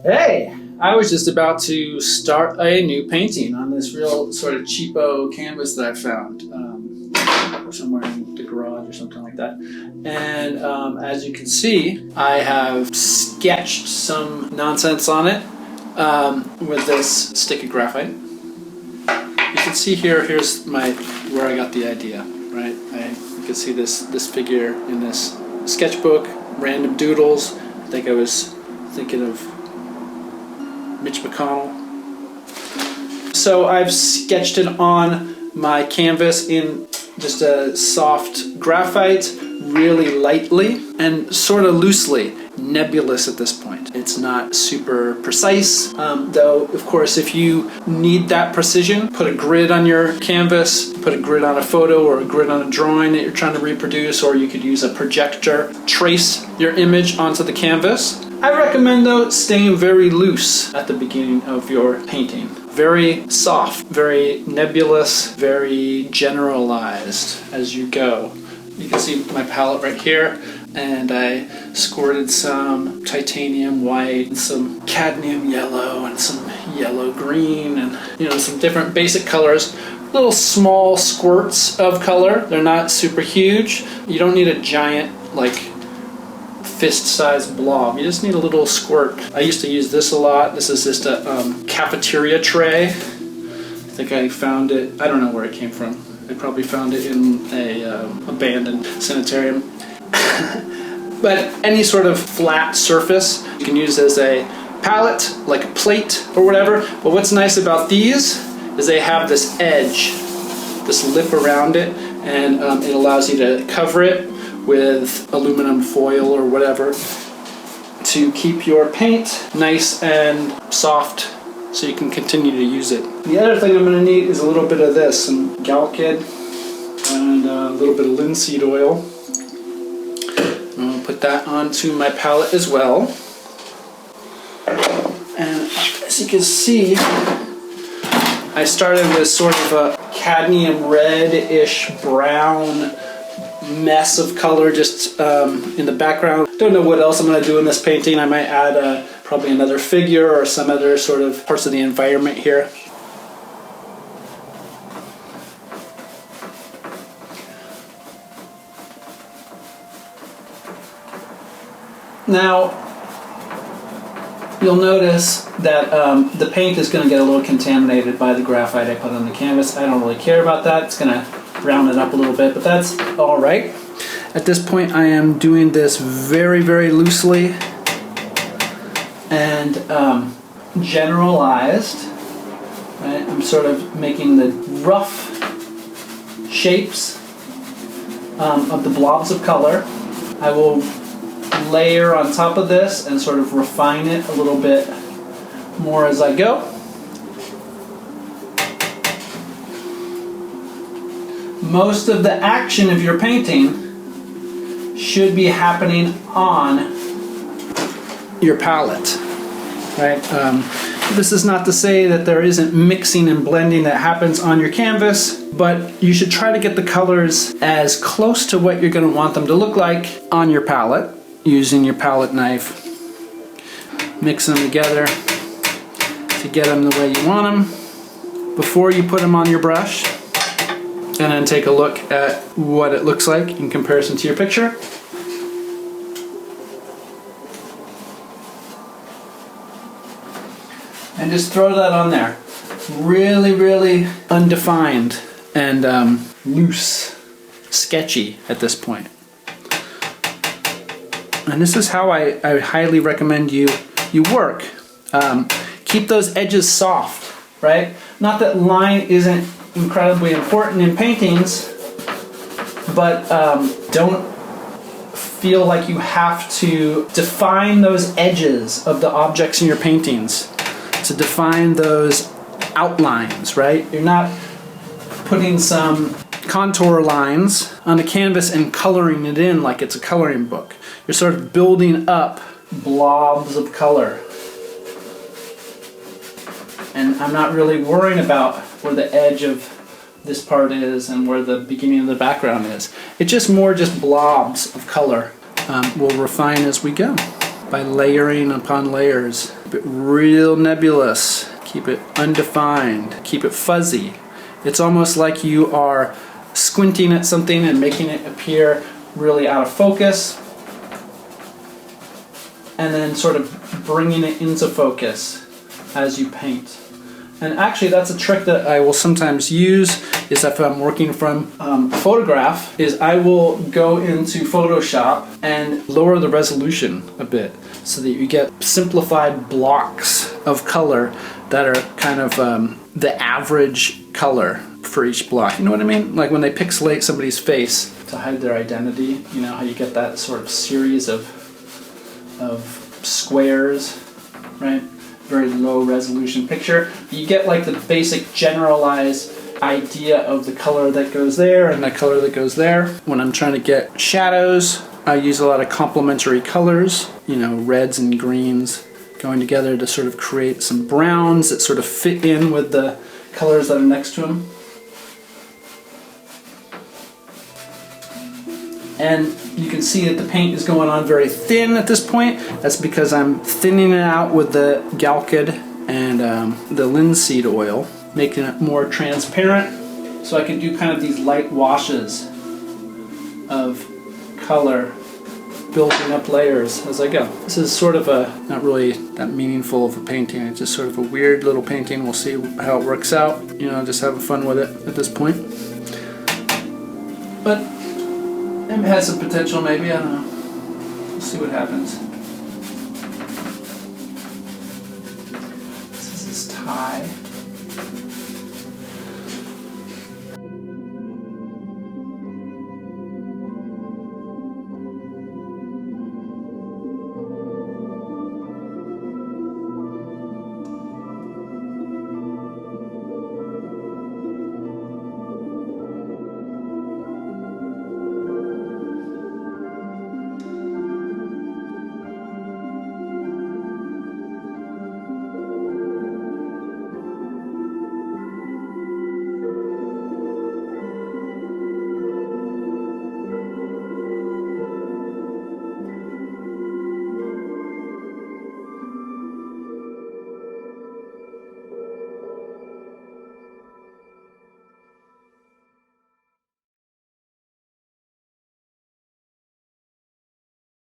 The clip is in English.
Hey, I was just about to start a new painting on this real sort of cheapo canvas that I found somewhere in the garage or something like that. And as you can see, I have sketched some nonsense on it with this stick of graphite. You can see here's where I got the idea, right? You can see this figure in this sketchbook, random doodles. I think I was thinking of Mitch McConnell. So I've sketched it on my canvas in just a soft graphite, really lightly and sort of loosely, nebulous at this point. It's not super precise, though of course if you need that precision, put a grid on your canvas, put a grid on a photo or a grid on a drawing that you're trying to reproduce, or you could use a projector, trace your image onto the canvas. I recommend though staying very loose at the beginning of your painting. Very soft, very nebulous, very generalized as you go. You can see my palette right here, and I squirted some titanium white and some cadmium yellow and some yellow green and some different basic colors. Little small squirts of color. They're not super huge. You don't need a giant fist-sized blob. You just need a little squirt. I used to use this a lot. This is just a cafeteria tray. I think I found it, I don't know where it came from. I probably found it in a abandoned sanitarium. But any sort of flat surface you can use as a palette, like a plate or whatever. But what's nice about these is they have this edge, this lip around it, and it allows you to cover it with aluminum foil or whatever to keep your paint nice and soft so you can continue to use it. The other thing I'm going to need is a little bit of this, some Galkid and a little bit of linseed oil. I'm going to put that onto my palette as well. And as you can see, I started with sort of a cadmium red-ish brown mess of color just in the background. Don't know what else I'm going to do in this painting. I might add probably another figure or some other sort of parts of the environment here. Now you'll notice that the paint is going to get a little contaminated by the graphite I put on the canvas. I don't really care about that. It's going to brown it up a little bit, but that's all right. At this point I am doing this very, very loosely and generalized. Right? I'm sort of making the rough shapes of the blobs of color. I will layer on top of this and sort of refine it a little bit more as I go. Most of the action of your painting should be happening on your palette, right? This is not to say that there isn't mixing and blending that happens on your canvas, but you should try to get the colors as close to what you're going to want them to look like on your palette using your palette knife. Mix them together to get them the way you want them before you put them on your brush. And then take a look at what it looks like in comparison to your picture. And just throw that on there. Really, really undefined and loose, sketchy at this point. And this is how I highly recommend you work. Keep those edges soft, right? Not that line isn't incredibly important in paintings, but don't feel like you have to define those edges of the objects in your paintings, to define those outlines, right? You're not putting some contour lines on a canvas and coloring it in like it's a coloring book. You're sort of building up blobs of color. And I'm not really worrying about where the edge of this part is and where the beginning of the background is. It's just blobs of color. We'll refine as we go by layering upon layers. Keep it real nebulous. Keep it undefined. Keep it fuzzy. It's almost like you are squinting at something and making it appear really out of focus, and then sort of bringing it into focus as you paint. And actually that's a trick that I will sometimes use, is if I'm working from a photograph, is I will go into Photoshop and lower the resolution a bit so that you get simplified blocks of color that are kind of the average color for each block. You know what I mean? Like when they pixelate somebody's face to hide their identity, you know how you get that sort of series of squares, right? Very low resolution picture. You get like the basic generalized idea of the color that goes there and the color that goes there. When I'm trying to get shadows, I use a lot of complementary colors, you know, reds and greens going together to sort of create some browns that sort of fit in with the colors that are next to them. And you can see that the paint is going on very thin at this point. That's because I'm thinning it out with the Galkid and the linseed oil, making it more transparent, so I can do kind of these light washes of color, building up layers as I go. This is sort of a, not really that meaningful of a painting, it's just sort of a weird little painting. We'll see how it works out. You know, just having fun with it at this point. But it has some potential, maybe, I don't know. We'll see what happens. This is his tie.